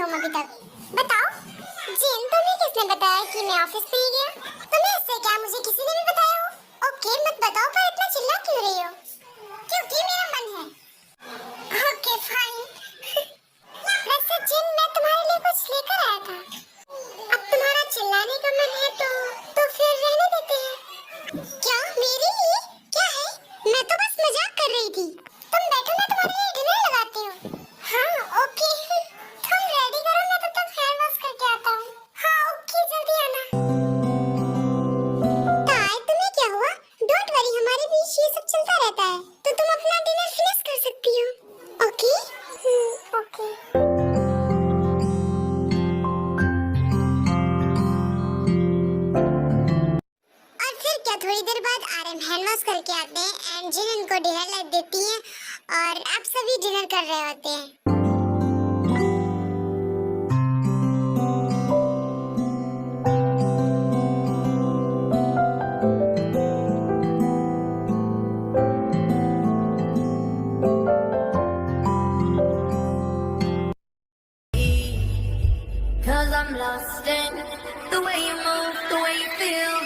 तुम अभी तक? बताओ जिन, तुम्हें किसने बताया कि मैं ऑफिस में ही गया? तुम्हें इससे क्या मुझे किसी ने भी बताया हो? ओके मत बताओ, पर इतना चिल्ला क्यों रही हो? क्योंकि मेरा मन है। Okay fine. वैसे जिन, मैं तुम्हारे लिए कुछ लेकर आया था। अब तुम्हारा चिल्लाने का मन है तो फिर रहने देते हैं। क्या मेरे लिए? क्या है? मैं तो बस मजाक कर रही थी। तुम बैठो, मैं तुम्हारे लिए डिनर लगाती हूँ। हाँ ओके, तुम रेडी करो, मैं तब तक हेयर वॉश करके आता हूँ। हाँ ओके, जल्दी आना। ताई, तुम्हें क्या हुआ? डोंट वरी, हमारे बीच ये सब चलता रहता है, तो तुम अपना डिनर फिनिश कर सकती हो। Okay okay. और फिर क्या, थोड़ी देर बाद आरएम हैंड वॉश करके आते हैं एंड जिन इनको डिनर ला देती है और अब सभी डिनर कर रहे होते हैं। Cause I'm lost in the way you move, the way you feel.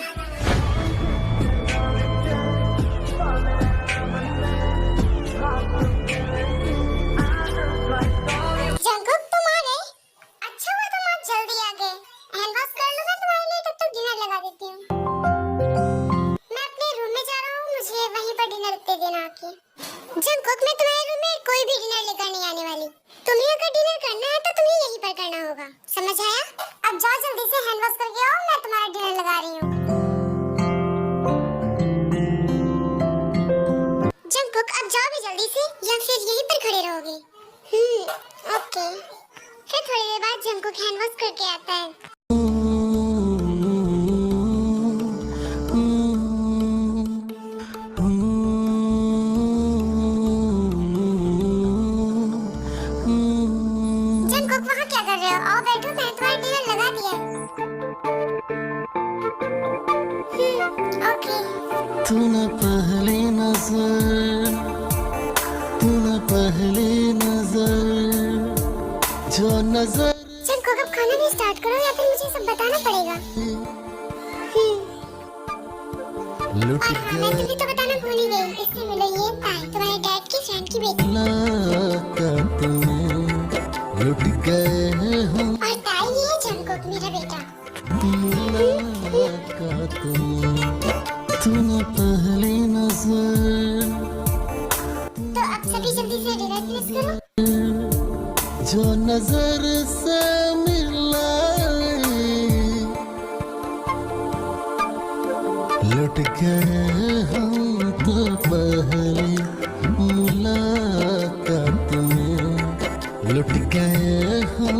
Jungkook, तुम आ गए? अच्छा हुआ तुम आज जल्दी आ गए। हैंड वॉश कर लो, मैं तुम्हारे लिए तब तक डिनर लगा देती हूँ। मैं अपने रूम में जा रहा हूँ, मुझे वहीं पर डिनर दे देना आके। जंकुक, मैं तुम्हारे रूम में कोई भी डिनर लेकर नहीं आने वाली। तुम्हें अगर डिनर करना है तो तुम्हें यहीं पर करना होगा, समझ आया? अब जाओ जल्दी से हैंड वॉश करके आओ, मैं तुम्हारा डिनर लगा रही हूँ। जंकुक, अब जाओ भी जल्दी से, या फिर यहीं पर खड़े रहोगे? ओके। फिर थोड़ी देर बाद जंकुक हैंड वॉश करके आता है। जंकुक, वहाँ क्या कर रहे हो? आओ बैठो, मैंने तुम्हारा डिनर लगा दिया है। ओके। तूने पहली नजर जो नजर। जंकुक, अब खाना भी स्टार्ट करो या फिर मुझे सब बताना पड़ेगा। लुट और हाँ, मैं तुम्हें तो बताना भूल ही गई, इससे मिलो, ये ताई, तुम्हारे डैड की फ्रेंड की बेटी। लुट गए हम। और ताई, ये है जंकुक, मेरा बेटा। तूने पहली नजर तो अब सभी जल्दी से डिनर फिनिश करो। जो नजर से मिलाए, लुट गए हम तो पहली मुलाकात में। लुट गए हम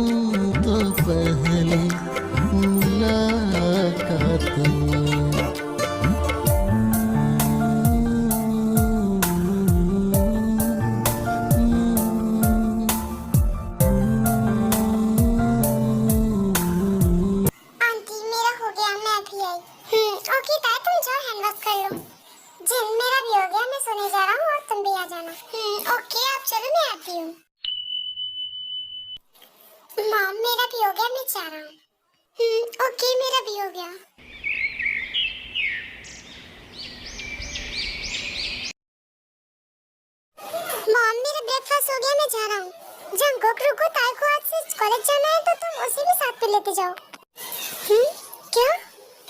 तो पहली मुलाकात में। आंटी, मेरा हो गया, मैं अभी आई। ओके ताई, तुम जाओ हैंड वॉश कर लो। जिन, मेरा भी हो गया, मैं सोने जा रहा हूँ और तुम भी आ जाना। ओके, आप चलो, मैं आती हूँ। मॉम, मेरा भी हो गया, मैं जा रहा हूँ। ओके, मेरा भी हो गया। मॉम, मेरा ब्रेकफास्ट हो गया, मैं जा रहा हूँ। जंकुक, रुको, ताई को आज से कॉलेज जाना है तो तुम उसे भी साथ में लेते जाओ। क्या?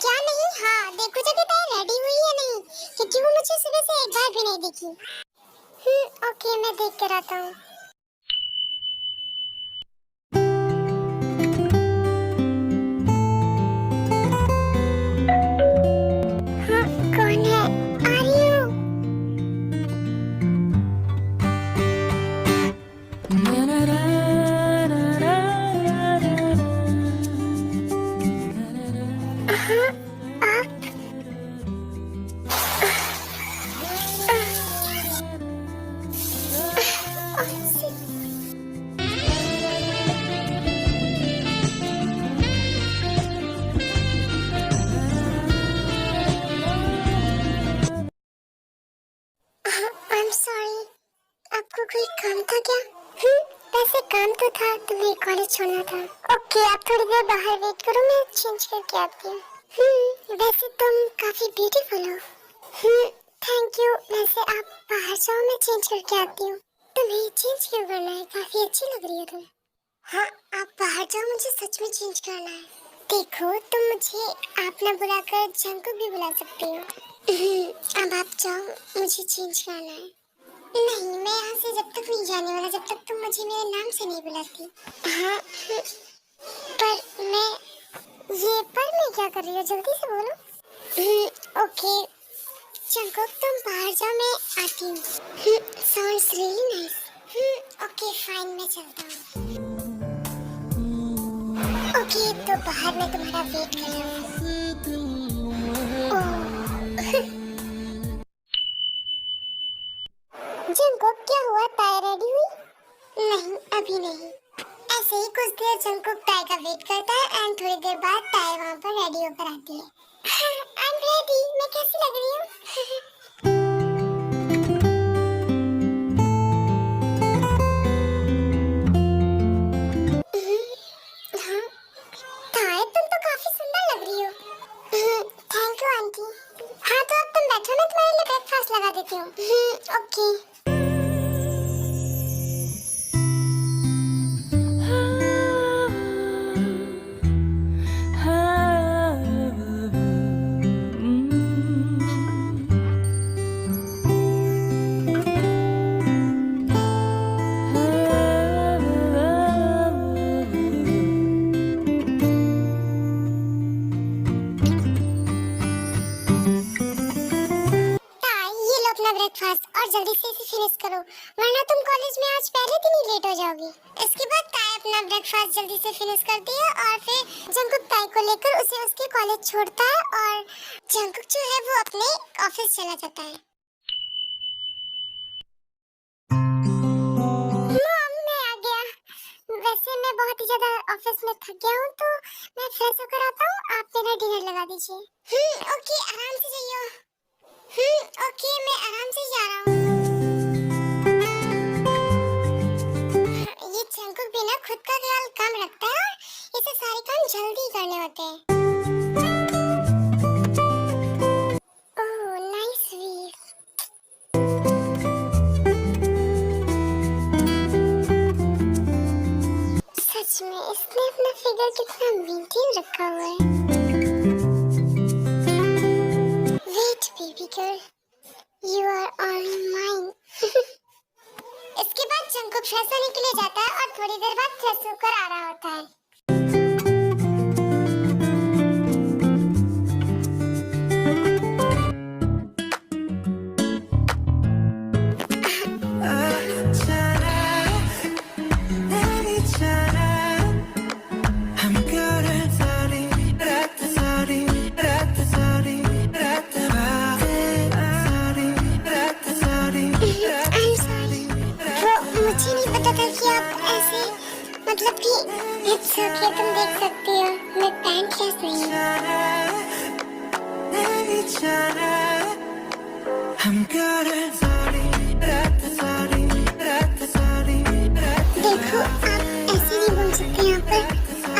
क्या नहीं? हाँ, देखो जब ताई रेडी हुई है नहीं, क्योंकि वो मुझे सुबह से एक बार भी नहीं दिखी। ओके, मैं देख कर आता हूँ। हाँ, कौन है? आ रही हूँ। हाँ, आप? I'm sorry, आपको कोई काम था क्या? वैसे काम तो था, तुम्हें कॉलेज छोड़ना था। ओके, आप थोड़ी देर बाहर वेट करो, मैं चेंज करके आती हूँ। वैसे तुम काफी ब्यूटीफुल हो। Thank you. वैसे आप बाहर जाओ, मैं चेंज करके आती हूँ। तुम्हें चेंज क्यों करना है? काफी अच्छी लग रही हो तुम। हाँ, आप बाहर जाओ, मुझे सच में चेंज करना है। देखो, तुम मुझे आप ना बुलाकर जंकुक भी बुला सकते हो। अब आप जाओ, मुझे चेंज करना है। नहीं, मैं यहाँ से जब तक नहीं जाने वाला, जब तक तुम मुझे मेरे नाम से नहीं बुलाती। हाँ, पर मैं क्या कर रही हूँ? जल्दी से बोलो। ओके, जंकुक तुम बाहर जाओ, मैं आती हूँ। Sounds really nice. Okay fine, मैं चलता हूँ। ओके, तो बाहर मैं तुम्हारा वेट कर रहा हूँ। जंकुक क्या हुआ? टाई रेडी हुई? नहीं, अभी नहीं। ऐसे ही कुछ देर जंकुक टाई का वेट करता है एंड थोड़ी देर बाद टाई वहाँ पर रेडी होकर आती है। I am ready. मैं कैसी लग रही हूँ? हाँ, टाई तुम तो काफी सुंदर लग रही हो। Thank you aunty. हाँ, तो अब तुम बैठो, मैं तुम्हारे लिए ब्रेकफास्ट लगा देती हूँ। ओके। ब्रेकफास्ट और जल्दी से इसे फिनिश करो, वरना तुम कॉलेज में आज पहले दिन ही लेट हो जाओगी। इसके बाद ताई अपना ब्रेकफास्ट जल्दी से फिनिश करती है और फिर जंकुक ताई को लेकर उसे उसके कॉलेज छोड़ता है और जंकुक जो है वो अपने ऑफिस चला जाता है। मॉम, मैं आ गया। वैसे मैं बहुत ही ज्यादा ऑफिस में थक गया हूँ, तो मैं फ्रेश होकर आता हूँ। आप मेरा डिनर लगा दीजिए। ओके, आराम से जाइए। ओके, मैं आराम से जा रहा हूँ। ये जंकुक भी ना खुद का ख्याल कम रखता है और इसे सारे काम जल्दी करने होते हैं। ओह, नाइस व्यू। सच में इसने अपना फिगर कितना मेंटेन रखा हुआ है। Wait, baby girl, you are all mine. इसके बाद जंकुक फ्रेश होने के लिए जाता है और थोड़ी देर बाद फ्रेश होकर आ रहा होता है। मुझे नहीं पता था कि आप ऐसे, मतलब कि इट्स ओके, तुम देख सकती हो मैं पैंट लेस नहीं हूँ। देखो, आप ऐसे नहीं बोल सकते यहाँ पर।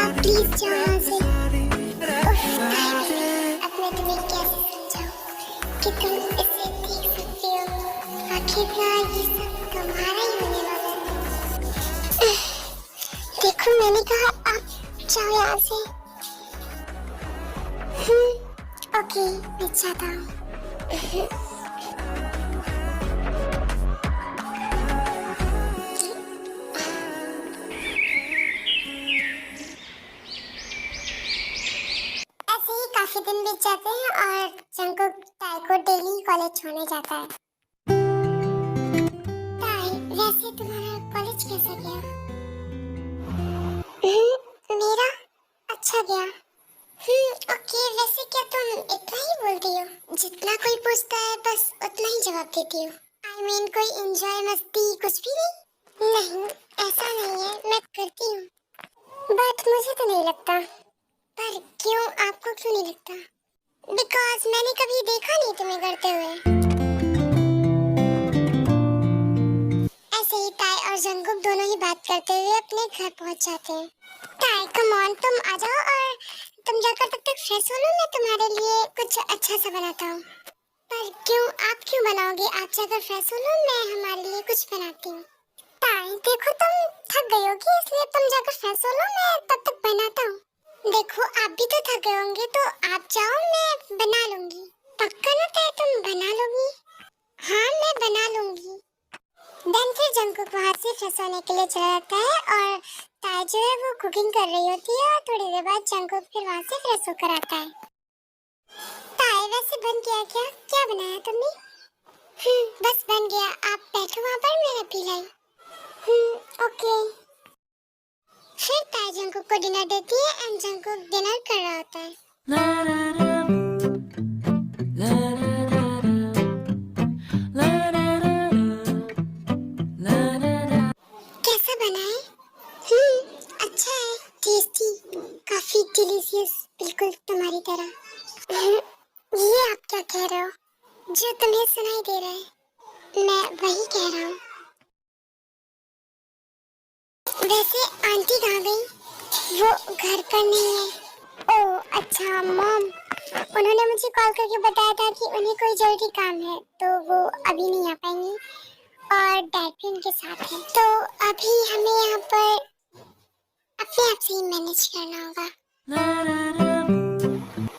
आप प्लीज जाओ यहाँ से। अब मैं तुम्हें कैसे समझाऊँ कि तुम इसे देख सकती हो? आखिरकार ये सब तुम्हारा ही होने वाला है। देखो, मैंने कहा आप जाओ यहाँ से। ओके, मैं जाता हूँ। ऐसे ही काफी दिन बीत जाते हैं और जंकुक ताई को डेली कॉलेज छोड़ने जाता है। ताई, वैसे तुम्हारा कॉलेज कैसा गया? मेरा अच्छा गया। ओके, वैसे क्या तुम इतना ही बोलती हो? जितना कोई पूछता है बस उतना ही जवाब देती हो। I mean, कोई एंजॉय, मस्ती कुछ भी नहीं? नहीं, ऐसा नहीं है, मैं करती हूँ। बट मुझे तो नहीं लगता। पर क्यों, आपको क्यों नहीं लगता? बिकॉज मैंने कभी देखा नहीं तुम्हें करते हुए। जैसे ही ताई और जंगकुक दोनों ही बात करते हुए अपने घर पहुंच जाते हैं। ताई कम ऑन, तुम आ जाओ और तुम जाकर तब तक फ्रेश हो लो, मैं तुम्हारे लिए कुछ अच्छा सा बनाता हूँ। पर क्यों, आप क्यों बनाओगे? आप जाकर फ्रेश हो लो, मैं हमारे लिए कुछ बनाती हूँ। ताई देखो तुम थक गई होगी, इसलिए तुम जाकर फ्रेश हो लो, मैं तब तक बनाता हूँ। देखो आप भी तो थक गए होंगे, तो आप जाओ, मैं बना लूंगी। पक्का ना ताई, तुम बना लोगी? हाँ मैं बना लूंगी। देन फिर जंगकुक वहाँ से फ्रेश होने के लिए चला जाता है और ताई जो है वो कुकिंग कर रही होती है और थोड़ी देर बाद जंगकुक फिर वहाँ से फ्रेश होकर आता है। ताई वैसे बन गया क्या? क्या बनाया तुमने? बस बन गया, आप बैठो वहाँ पर, मैं अभी लाई। ओके। फिर ताई जंगकुक को डिनर देती है एंड जंगकुक डिनर कर रहा होता है। कैसा बना है? अच्छा है, टेस्टी, काफी डिलीशियस, बिल्कुल तुम्हारी तरह। ये आप क्या कह रहे हो? जो तुम्हें सुनाई दे रहा है मैं वही कह रहा हूँ। वैसे आंटी कहाँ गई? वो घर पर नहीं है। ओह अच्छा, मॉम उन्होंने मुझे कॉल करके बताया था कि उन्हें कोई जरूरी काम है, तो वो अभी नहीं आ पाएंगी और डैड भी उनके साथ है, तो अभी हमें यहाँ पर अपने आप से ही मैनेज करना होगा।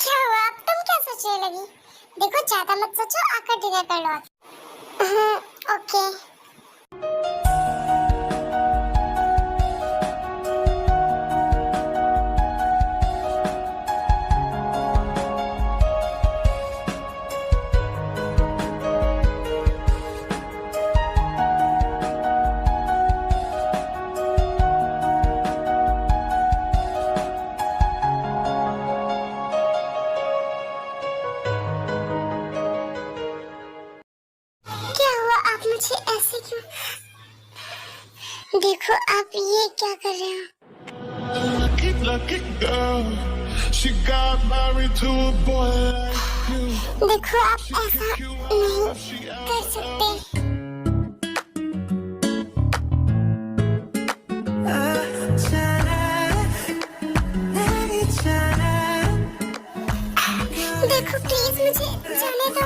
क्या हुआ, अब तुम क्या सोचने लगी? देखो ज्यादा मत सोचो, आकर डिनर कर लो। ओके। मुझे ऐसे क्यों? देखो आप ये क्या कर रहे हो? Lucky girl, she got married to a boy like you. देखो आप ऐसा नहीं कर सकते। देखो प्लीज मुझे जाने दो।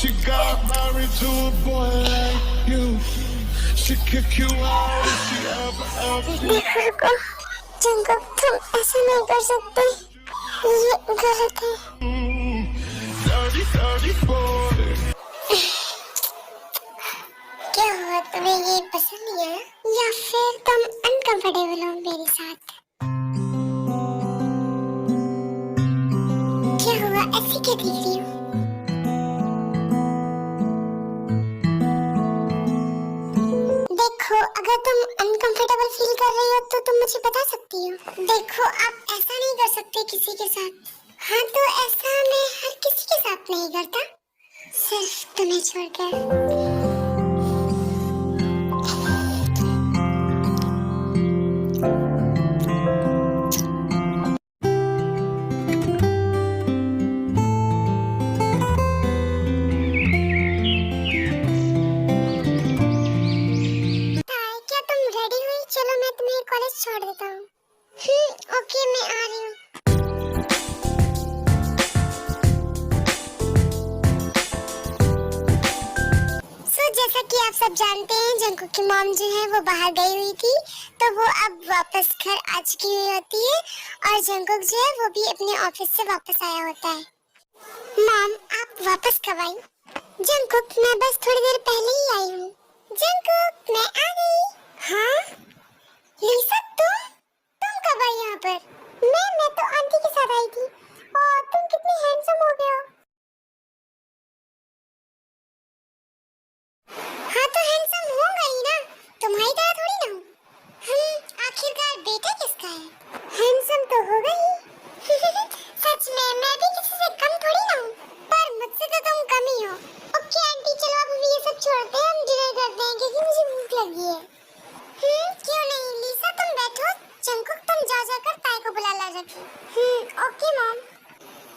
She got married to a boy like you. She kick you out if she ever देखो रुको, जंगकुक तुम ऐसा नहीं कर सकते, ये गलत है। dirty, dirty boy. क्या हुआ, तुम्हें ये पसंद नहीं आया या फिर तुम अनकंफर्टेबल हो मेरे साथ? क्या हुआ, ऐसे क्या देख रही हो? देखो अगर तुम अनकंफर्टेबल फील कर रही हो तो तुम मुझे बता सकती हो। देखो आप ऐसा नहीं कर सकते किसी के साथ। हाँ तो ऐसा मैं हर किसी के साथ नहीं करता, सिर्फ तुम्हें छोड़कर। चलो मैं तुम्हें कॉलेज छोड़ देता हूँ। ओके मैं आ रही हूँ। जैसा कि आप सब जानते हैं जंकुक की मॉम जो है वो बाहर गई हुई थी, तो वो अब वापस घर आ चुकी हुई होती है और जंकुक जो है वो भी अपने ऑफिस से वापस आया होता है। मॉम, आप वापस कब आई? जंकुक, मैं बस थोड़ी देर पहले ही आई हूँ। जंकुक, मैं आ गई। हाँ लिसा, तुम कब आई यहाँ पर? मैं तो आंटी के साथ आई थी। और तुम कितनी हैंडसम हो गए हो। हाँ तो हैंडसम होगा ही ना, तुम्हारी तरह थोड़ी ना हूँ। आखिरकार बेटा किसका है? हैंडसम तो होगा ही। सच में मैं भी किसी से कम थोड़ी ना हूँ, पर मुझसे तो तुम कम ही हो। ओके आंटी, चलो अब ये सब छोड़ते हैं, हम डिनर करते हैं क्योंकि मुझे भूख लगी है। क्यों नहीं लिसा, तुम बैठो। जंकुक, तुम जाकर ताई को बुला ला रखो। Okay mom.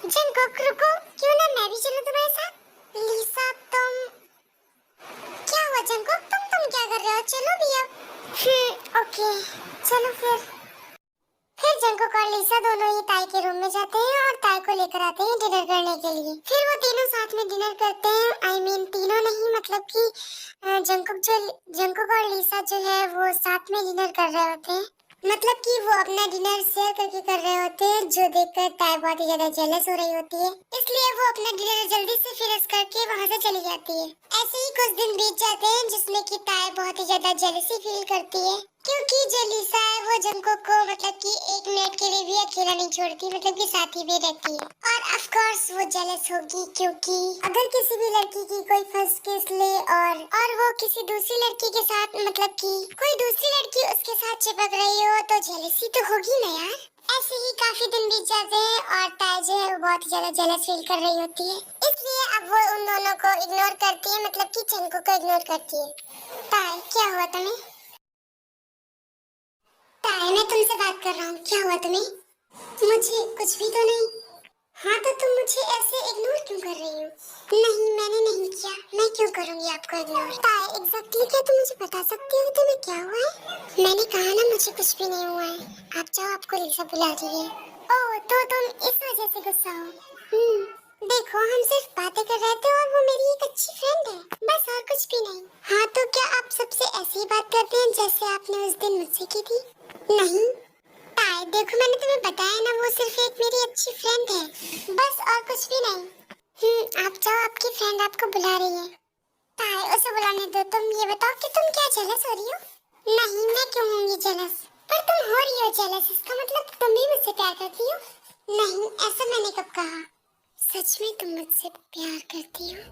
जंकुक रुको, क्यों ना मैं भी चलूं तुम्हारे साथ? लिसा तुम, क्या हुआ जंकुक, तुम क्या कर रहे हो? चलो भी अब। ओके चलो फिर जंकुक और लिसा दोनों ही ताई के रूम में जाते हैं और ताई को लेकर आते हैं डिनर करने के लिए। फिर वो तीनों साथ में डिनर करते हैं। आई मीन तीनों नहीं, मतलब कि जंकुक और लिसा जो है वो साथ में डिनर कर रहे होते हैं। मतलब कि वो अपना डिनर शेयर करके कर रहे होते हैं, जो देखकर ताई बहुत ही ज्यादा जेलस हो रही होती है। इसलिए वो अपना डिनर जल्दी से फिनिश करके वहाँ से चली जाती है। ऐसे ही कुछ दिन बीत जाते हैं जिसमें कि ताई बहुत ही ज्यादा जेलसी फील करती है, क्योंकि जो लिसा है वो जंकुक को मतलब कि 1 मिनट के लिए भी अकेला नहीं छोड़ती, मतलब कि साथ ही भी रहती है। और ऑफ कोर्स वो जेलस होगी, क्योंकि अगर किसी भी लड़की की कोई फर्स्ट किस ले और वो किसी दूसरी लड़की के साथ, मतलब कि कोई दूसरी लड़की उसके साथ चिपक रही हो, तो जेलसी तो होगी ना यार। ऐसे ही काफी दिन बीत जाते हैं और ताई जो है वो बहुत ही ज्यादा जेलस फील कर रही होती है। इसलिए अब वो उन दोनों को इग्नोर करती है, मतलब कि जंकुक को इग्नोर करती है। ताई, क्या हुआ तुम्हें? ताई, मैं तुमसे बात कर रहा हूँ, क्या हुआ तुम्हें? मुझे कुछ भी तो नहीं। हाँ तो तुम मुझे ऐसे इग्नोर क्यों कर रही हो? नहीं, मैंने नहीं किया, मैं क्यों करूँगी आपको इग्नोर? ताई, एग्जैक्टली क्या तुम मुझे बता सकती हो तुम्हें क्या हुआ है? मैंने कहा ना मुझे कुछ भी नहीं हुआ है। आप जाओ, आपको लिसा बुला रही है। ओह, तो तुम इस वजह से गुस्सा हो? देखो, हम सिर्फ बातें कर रहे थे और वो मेरी एक अच्छी फ्रेंड है, बस और कुछ भी नहीं। हाँ तो क्या आप सबसे ऐसी ही बात करते हैं जैसे आपने उस दिन मुझसे की थी? नहीं ताई, देखो मैंने तुम्हें बताया ना, वो सिर्फ एक मेरी अच्छी फ्रेंड है, बस और कुछ भी नहीं। आप जाओ, आपकी फ्रेंड आपको बुला रही है। ताई, उसे बुलाने दो। तुम ये बताओ कि तुम क्या जेलस हो रही हो? नहीं, मैं क्यों होंगी जेलस? पर तुम हो रही हो जेलस, इसका मतलब तुम भी मुझसे प्यार करती हो। नहीं, ऐसा मैंने कब कहा? सच में तुम मुझसे प्यार करती हो?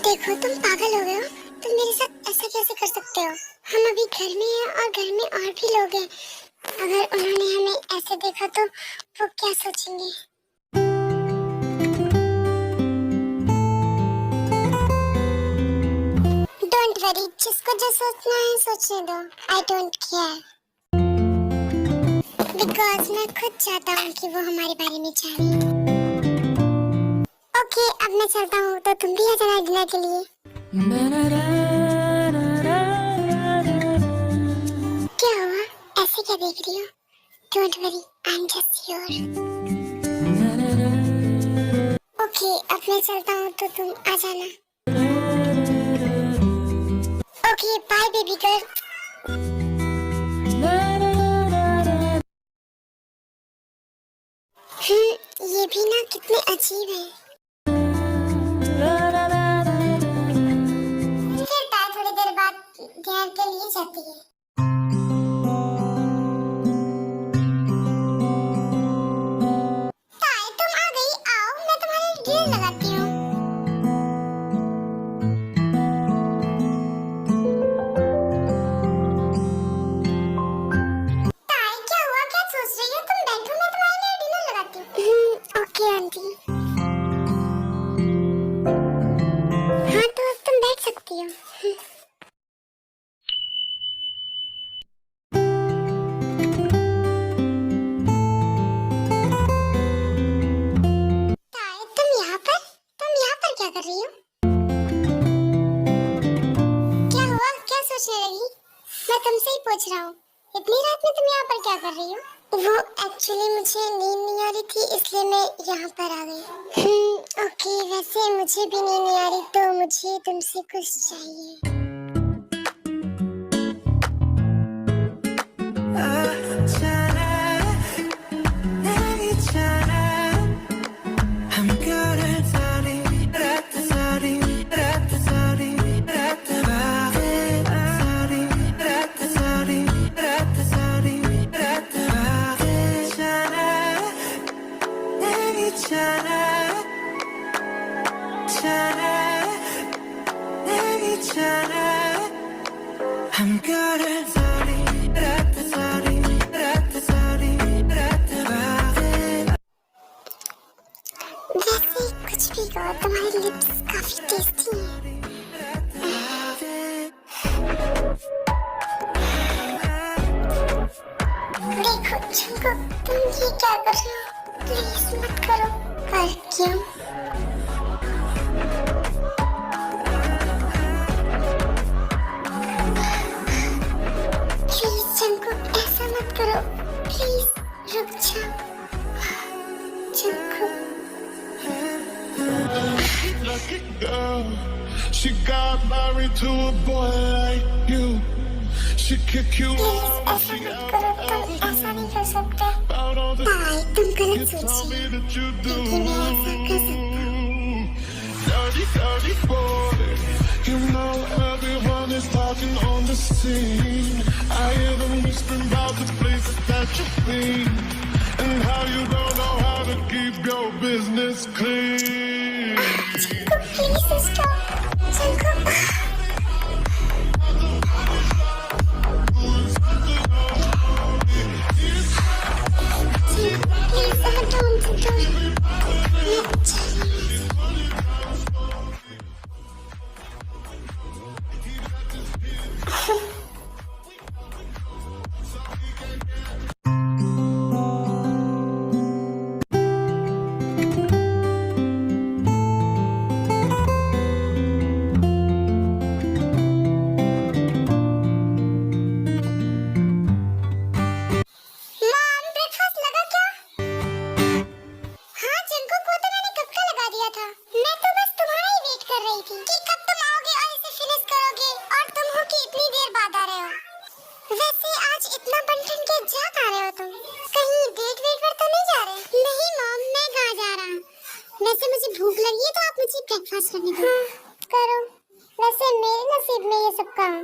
देखो, तुम पागल हो गए हो। तुम मेरे साथ ऐसा कैसे कर सकते हो? हम अभी घर में हैं और घर में और भी लोग हैं। अगर उन्होंने हमें ऐसे देखा तो वो क्या सोचेंगे? डोंट वरी, जिसको जो सोचना है सोचने दो। आई डोंट केयर, बिकॉज मैं खुद चाहता हूँ कि वो हमारे बारे में जाने। ओके, अब मैं चलता हूँ, तो तुम भी आ जाना डिनर के लिए। क्या हुआ? ऐसे क्या देख रही हो? Don't worry, I am just here. Okay, अब मैं चलता हूँ, तो तुम आ जाना। Okay bye baby girl. ये भी ना कितने अजीब है। फिर ताई थोड़ी देर बाद डिनर के लिए जाती है। ताई तुम आ गई, आओ मैं तुम्हारे लिए डिनर लगाती हूँ। ताई क्या हुआ, क्या सोच रही हो? तुम बैठो, मैं तुम्हारे लिए डिनर लगाती हूँ। Okay aunty. हाँ तो अब तुम बैठ सकती हो। ताई तुम यहाँ पर क्या कर रही हो? क्या हुआ, क्या सोचने लगी? मैं तुमसे ही पूछ रहा हूँ, इतनी रात में तुम यहाँ पर क्या कर रही हो? वो एक्चुअली मुझे नींद नहीं आ रही थी, इसलिए मैं यहाँ पर आ गई। ओके, वैसे मुझे भी नींद नहीं आ रही, तो मुझे तुमसे कुछ चाहिए। I'm good at sorry, sorry, sorry, वैसे कुछ भी कहो, तुम्हारी लिप्स काफी टेस्टी हैं। देखो चंको, तुम ये क्या कर रहे हो? प्लीज मत करो। पर क्यों? प्लीज चंको, ऐसा मत करो। प्लीज रुक जाओ चंको। Lucky girl, she got married to a boy like you. She kick you please out, ऐसा she मत out, करो, तुम ऐसा नहीं कर सकते। out all the ताई तुम गलत you tell Sochi, me that you do. क्योंकि मैं ऐसा कर सकता हूँ। Dirty, dirty boy, you know everyone is talking on the scene. I hear them whispering about the places that you've been and how you don't know how to keep your business clean. चंको please stop. चंको please हटो उनसे दूर। Mom breakfast लगा क्या? हाँ चंको, को तो मैंने कब का लगा दिया था। मैं तो बस तुम्हारा ही वेट कर रही थी कि कब तुम आओगे और इसे फिनिश करोगे, और तुम हो कि इतनी देर बाद आ रहे हो। वैसे आज इतना बन-ठन के जा कहाँ रहे हो तुम? कहीं डेट वेट पर तो नहीं जा रहे? नहीं मॉम, मैं कहाँ जा रहा हूँ। वैसे मुझे भूख लगी है, तो आप मुझे ब्रेकफास्ट करने दो। करो। वैसे मेरे नसीब में ये सब कहाँ?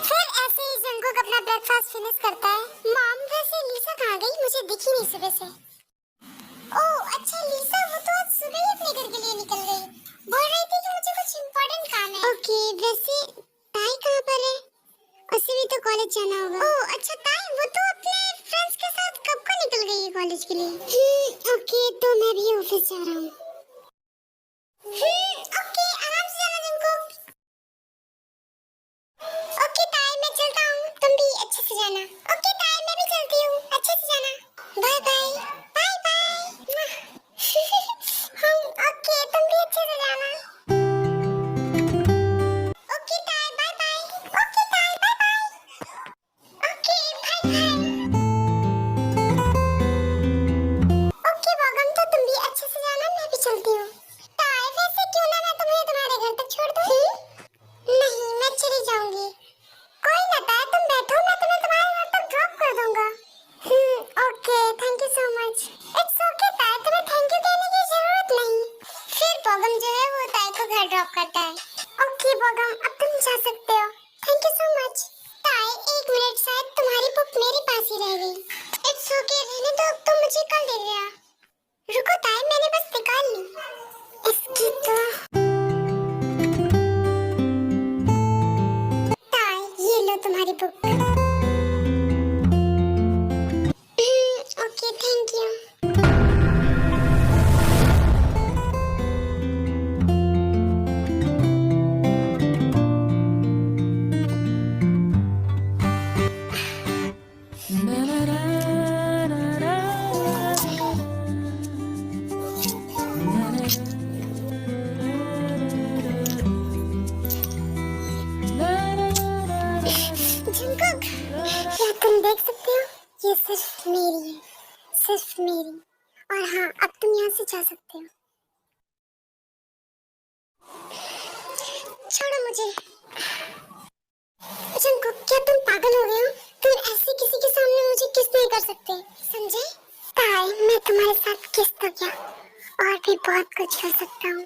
फिर ऐसे ही जंगकुक अपना ब्रेकफास्ट फिनिश करता है। मॉम वैसे लिसा कहाँ गई? मुझे दिखी नहीं सुबह से। ओह अच्छा, लिसा वो तो आज सुबह ही अपने घर के लिए निकल गई। बोल रही थी कि मुझे कुछ इम्पोर्टेंट काम है। ओके, वैसे ताई कहाँ पर है? उसे भी तो कॉलेज जाना होगा। ओह अच्छा, ताई वो तो अपने फ्रेंड्स के साथ कब का निकल गई है कॉलेज के लिए। ओके, तो मैं भी ऑफिस जा रहा हूँ। ओके, आराम से जाना जंगकुक। ओके ताई, मैं चलता हूँ, तुम भी अच्छे से जाना। ओके ताई, मैं भी चलती हूँ, अच्छे से जाना। Bye bye. Bye bye. Okay, तुम भी अच्छे से जाना। ओके ताई, बाय बाय। ओके ताई, bye bye. Okay, bye bye. Okay बॉगम, तो तुम भी अच्छे से जाना, मैं भी चलती हूँ। ताई वैसे क्यों ना मैं तुम्हें तुम्हारे रह गई। इट्स ओके, रहने दो, अब तो मुझे कल दे दिया। रुको ताई, मैंने बस निकाल ली इसकी तो। ताई ये लो तुम्हारी book. Okay thank you. Jungkook, क्या तुम देख सकते हो? ये सिर्फ मेरी है, सिर्फ मेरी। और हाँ, अब तुम यहाँ से जा सकते हो। छोड़ो मुझे। जंगकुक, क्या तुम पागल हो गए हो? तुम ऐसे किसी के सामने मुझे किस नहीं कर सकते, समझे? ताई, मैं तुम्हारे साथ किस तो क्या और भी बहुत कुछ कर सकता हूँ।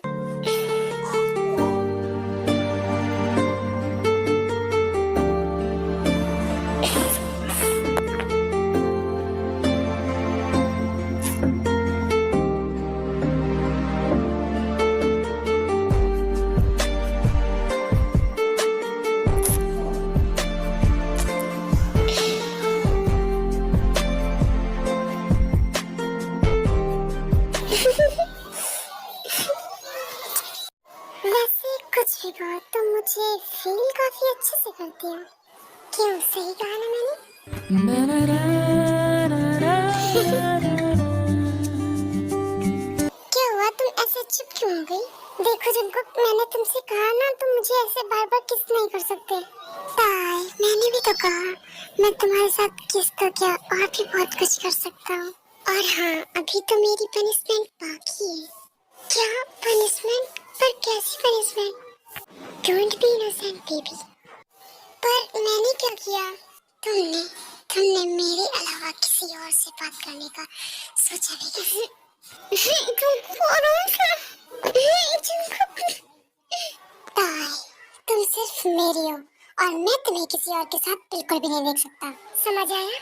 वैसे कुछ भी कहो, तुम मुझे फील काफी अच्छे से करती हो। क्यों, सही कहा ना मैंने? क्या हुआ, तुम ऐसे चुप क्यों हो गई? देखो जंगकुक, मैंने तुमसे कहा ना, तुम मुझे ऐसे बार बार किस नहीं कर सकते। ताई, मैंने भी तो कहा मैं तुम्हारे साथ किस तो क्या और भी बहुत कुछ कर सकता हूँ। और हाँ, अभी तो मेरी पनिशमेंट बाकी है। क्या पनिशमेंट? पर कैसी punishment? Don't be innocent baby. पर मैंने क्या किया? तुमने मेरे अलावा किसी और से बात करने का सोचा भी ताई, तुम सिर्फ मेरी हो और मैं तुम्हें किसी और के साथ बिल्कुल भी नहीं देख सकता, समझ आया?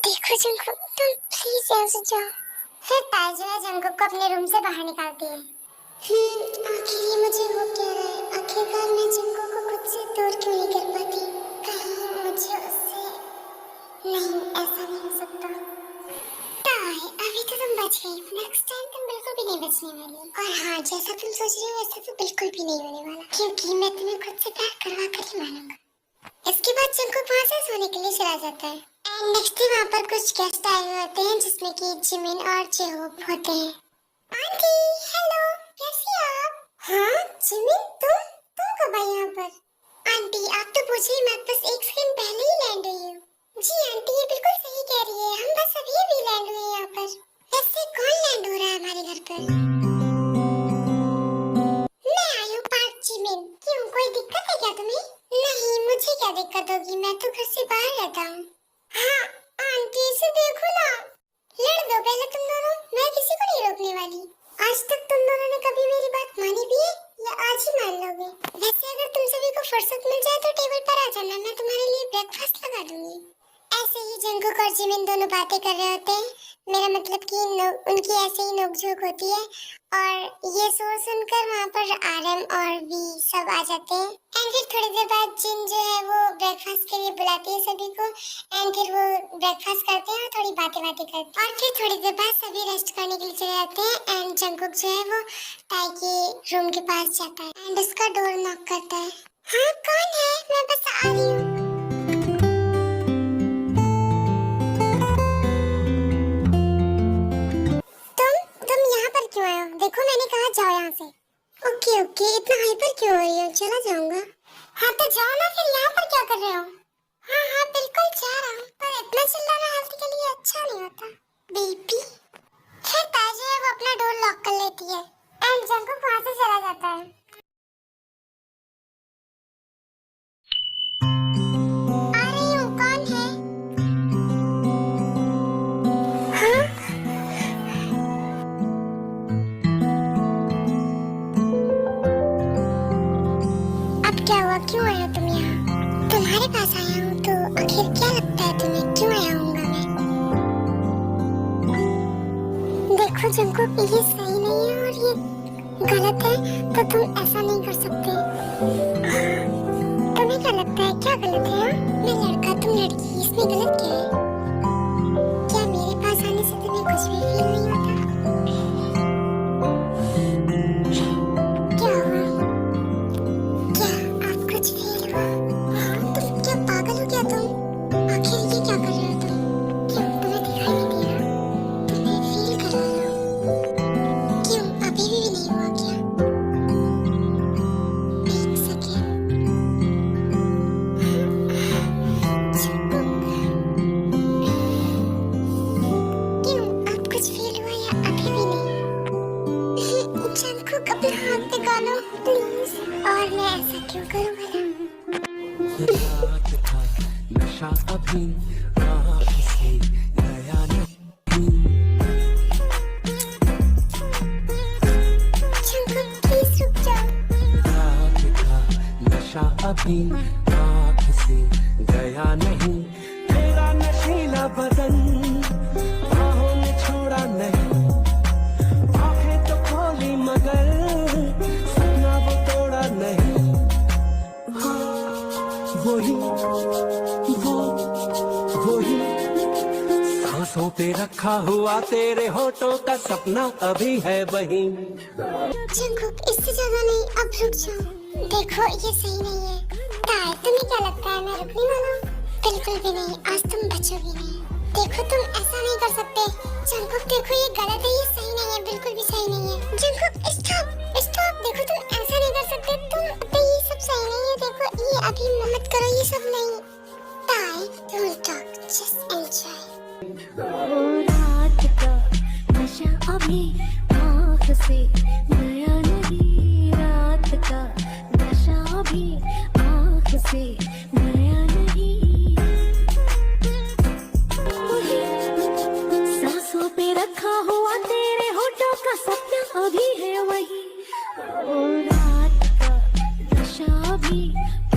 देखो जंगकुक, तुम प्लीज यहाँ से जाओ। फिर ताई जो है जंगकुक को अपने रूम से बाहर निकालती है। आखिर ये मुझे हो क्या रहा है? आखिरकार मैं जंगकुक को खुद से दूर क्यों नहीं कर पाती? कहीं मुझे उससे नहीं, ऐसा नहीं हो सकता। ताई, अभी तो तुम बच गई, नेक्स्ट टाइम तुम बिल्कुल भी नहीं बचने वाली। और हाँ, जैसा तुम सोच रही हो वैसा तो बिल्कुल भी नहीं होने वाला, क्योंकि मैं तुम्हें खुद से प्यार करवा कर ही मानूंगा। इसके बाद जंगकुक वहाँ से सोने के लिए चला जाता है। एंड नेक्स्ट डे वहाँ पर कुछ गेस्ट आए हुए होते हैं, जिसमें कि जिमिन और जेहोप होते हैं। आंटी, हेलो, कैसी हो आप? हाँ, जिमिन, तुम कब आई यहाँ पर? आंटी, आप तो पूछे ही मत, बस एक सेकंड पहले ही लैंड हुई हूँ। जी आंटी, ये बिल्कुल सही कह रही है, हम बस अभी लैंड हुए यहाँ पर। वैसे कौन लैंड हो रहा है हमारे घर पर? मैं आई हूँ पार्थ जिमिन। क्यों, कोई दिक्कत है क्या तुम्हें? नहीं, मुझे क्या दिक्कत होगी, मैं तो घर से बाहर रहता हूँ। हाँ आंटी, इसे देखो ना, लड़ दो पहले तुम दोनों, मैं किसी को नहीं रोकने वाली। आज तक तुम दोनों ने कभी मेरी बात मानी भी है या आज ही मान लोगे? वैसे अगर तुम सभी को फुर्सत मिल जाए तो टेबल पर आ जाना, मैं तुम्हारे लिए ब्रेकफास्ट लगा दूंगी। ऐसे ही जंगकुक और जिमिन दोनों बातें कर रहे होते हैं। मेरा मतलब कि उनकी ऐसे ही नोकझोंक होती है और ये सोच सुनकर वहाँ पर आरएम और भी सब आ जाते हैं। एंड फिर थोड़ी देर बाद जिन जो है वो ब्रेकफास्ट के लिए बुलाती है सभी को। एंड फिर वो ब्रेकफास्ट करते हैं और थोड़ी बातें करते हैं और फिर थोड़ी देर बाद सभी रेस्ट करने के लिए चले जाते हैं। एंड जंगकुक जो है वो ताई के रूम के पास जाता है एंड उसका डोर नॉक करता है। हाँ कौन है? मैं बस आ रही हूँ। क्यों आए हो? देखो मैंने कहा जाओ यहाँ से। ओके, इतना हाइपर क्यों हो रही हो? चला जाऊंगा। हाँ तो जाओ ना, फिर यहाँ पर क्या कर रहे हो? हाँ हाँ बिल्कुल जा रहा हूँ, पर इतना चिल्लाना हेल्थ के लिए अच्छा नहीं होता बेबी। फिर ताजिया वो अपना डोर लॉक कर लेती है एंड जंगकुक वहाँ से चला जाता है। आ रही हूँ, कौन है? हाँ? अब क्या हुआ, क्यों आए हो तुम यहाँ? तुम्हारे पास आया हूँ तो आखिर क्या लगता है तुम्हें, क्यों आया हूँगा मैं? देखो जंगकुक, ये सही नहीं है और ये गलत है, तो तुम ऐसा नहीं कर सकते। तुम्हें क्या लगता है, क्या गलत है? मैं लड़का तुम लड़की, इसमें गलत क्या है? क्या मेरे पास आने से तुम्हें कुछ भी फील नहीं होता? क्या हुआ? क्या आप कुछ फील हुआ? हाँ, तुम क्या पागल हो क्या तुम? आखिर ये क्या कर रहे हो तुम? क्यों तुम्हें दिखाई नहीं दे रहा? तुम्हें फील कर रहे हो? क्यों अभी भी नहीं हुआ क्या? एक सेकेंड। क्यों अब कुछ फील हुआ या अभी भी नहीं? जंगकुक अपना हाथ निकालो प्लीज। और मैं ऐसा क्यों करूँ भला? नशा अभी आँख से गया नहीं। जंगकुक प्लीज रुक जाओ। रात का नशा अभी आँख से गया नहीं। तेरा नशीला बदन बाहों में छोड़ा नहीं। आंखें तो खोली मगर सपना वो तोड़ा नहीं। वही सांसों पे रखा हुआ तेरे होठों का सपना अभी है वही। जंगकुक इससे ज्यादा नहीं, अब रुक जाओ। देखो ये सही नहीं है। ताई तुम्हें क्या लगता है मैं रुकने वाला हूँ? बिल्कुल भी नहीं, आज तुम बचोगी नहीं। देखो तुम ऐसा नहीं कर सकते। जंगकुक देखो ये गलत है, ये सही नहीं है, बिल्कुल भी सही नहीं है। जंगकुक स्टॉप स्टॉप, देखो तुम ऐसा नहीं कर सकते। तुम ये सब सही नहीं है, देखो ये अभी मत करो, ये सब नहीं। ताई डोंट टॉक, जस्ट एंजॉय। रात का नशा अभी आँख से गया नहीं। रात का नशा अभी आँख से गया नहीं। वही सांसों पे रखा हुआ तेरे होठों का सपना अभी है वही। रात का नशा अभी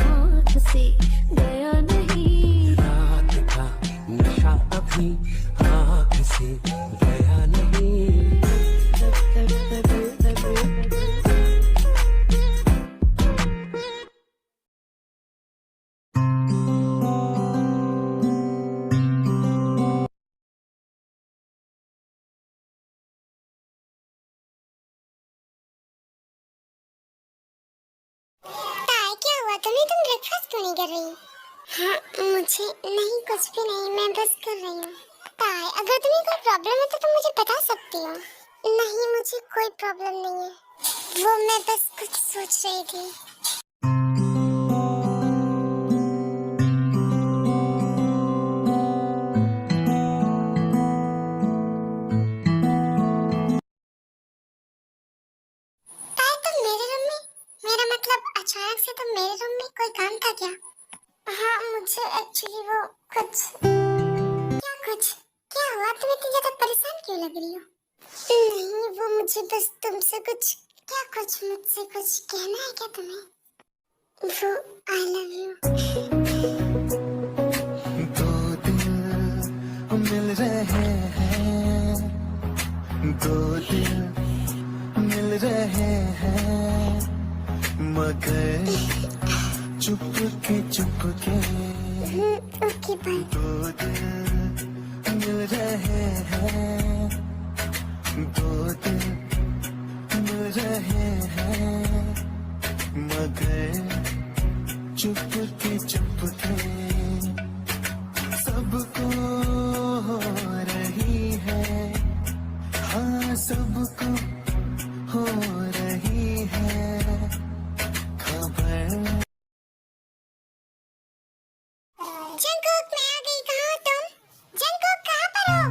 आँख से गया नहीं। रात का नशा अभी आँख से गया नहीं। ताई क्या हुआ तुम्हें, तुम ब्रेकफास्ट क्यों नहीं कर रही? हाँ मुझे नहीं, कुछ भी नहीं, मैं बस कर रही हूँ। ताई अगर तुम्हें कोई प्रॉब्लम है तो तुम मुझे बता सकती हो। नहीं मुझे कोई प्रॉब्लम नहीं है, वो मैं बस कुछ सोच रही थी। ताई तुम मेरे रूम में, मेरा मतलब अचानक से तुम मेरे रूम में, कोई काम था क्या? हाँ मुझे एक्चुअली वो कुछ क्या हुआ, तुम इतनी ज्यादा परेशान क्यों लग रही हो? नहीं वो मुझे बस तुमसे मुझसे कुछ कहना है क्या तुम्हें? वो आई लव यू। दो दिल मिल रहे हैं, दो दिल मिल रहे हैं, मगर चुपके ओके बाय। दो दिल मिल रहे हैं, दो दिल मिल रहे हैं, मगर चुपके सबको हो रही है, हाँ सबको हो रही है खबर। जंगकुक मैं आ गई, कहाँ हो तुम? जंगकुक कहाँ पर हो?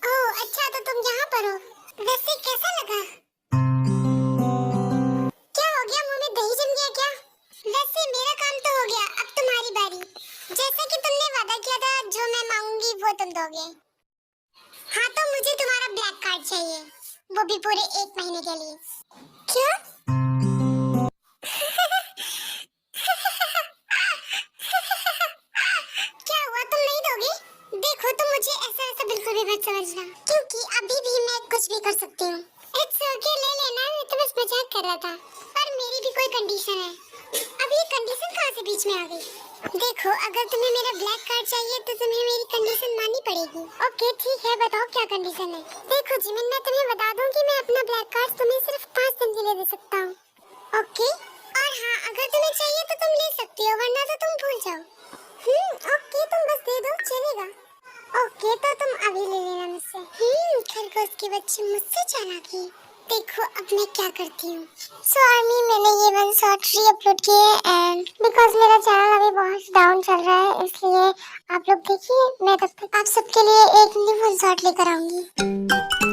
ओह अच्छा, तो तुम यहाँ पर हो। वैसे कैसा लगा? क्या हो गया, मुंह में दही जम गया क्या? वैसे मेरा काम तो हो गया, अब तुम्हारी बारी। जैसा कि तुमने वादा किया था, जो मैं मांगूंगी वो तुम दोगे। हाँ तो मुझे तुम्हारा ब्लैक कार्ड चाहिए, वो भी पूरे 1 महीने के लिए। क्या? क्या हुआ, तुम नहीं दोगे? देखो तुम मुझे ऐसा बिल्कुल भी मत समझना, क्योंकि अभी भी मैं कुछ भी कर सकती हूँ। इट्स ओके, ले लेना, मैं तो बस मजाक कर रहा था। पर मेरी भी कोई कंडीशन है। अब ये कंडीशन कहाँ से बीच में आ गई? देखो अगर तुम्हें मेरा ब्लैक कार्ड चाहिए तो तुम्हें मेरी कंडीशन माननी पड़ेगी। ओके ठीक है, बताओ क्या कंडीशन है? देखो जिमिन, मैं तुम्हें बता दूं कि मैं अपना ब्लैक कार्ड तुम्हें सिर्फ 5 दिन के लिए दे सकता हूँ। ओके, और हाँ अगर तुम्हें चाहिए तो तुम ले सकती हो, वरना तो तुम भूल जाओ। ओके तुम बस दे दो, चलेगा। ओके तो तुम अभी ले लेना मुझसे। खरगोश के बच्चे मुझसे चालाकी। देखो अब मैं क्या करती हूँ। सो आर्मी, मैंने ये 1 शॉट री-अपलोड किए एंड बिकॉज मेरा चैनल अभी बहुत डाउन चल रहा है, इसलिए आप लोग देखिए, मैं तब तक आप सबके लिए एक न्यू 1 शॉट लेकर आऊंगी।